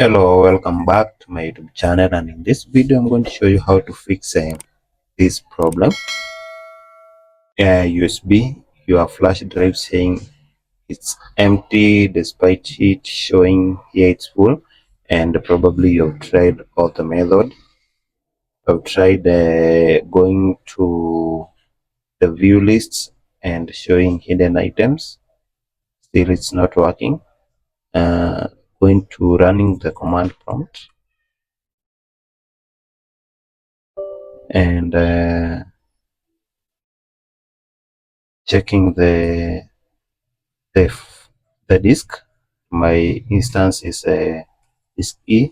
Hello, welcome back to my YouTube channel, and in this video I'm going to show you how to fix this problem. USB, your flash drive saying it's empty despite it showing here it's full, and probably you've tried all the method. I've tried going to the view lists and showing hidden items, still it's not working. uh, Going to running the command prompt and checking the the disk. My instance is disk E.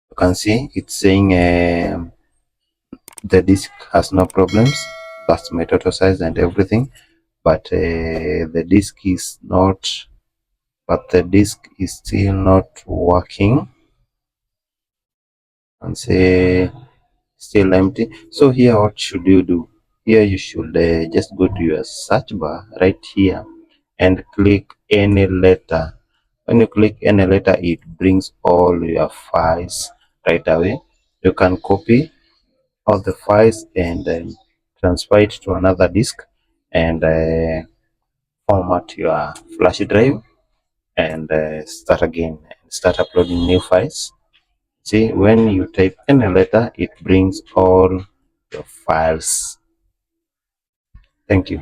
You can see it's saying the disk has no problems. That's my total size and everything, but the disk is not. But the disk is still not working, and say still empty. So here, what should you do? Here you should just go to your search bar right here and click any letter. When you click any letter, it brings all your files right away. You can copy all the files and transfer it to another disk and format your flash drive and start again and start uploading new files. See, when you type any letter, it brings all your files. Thank you.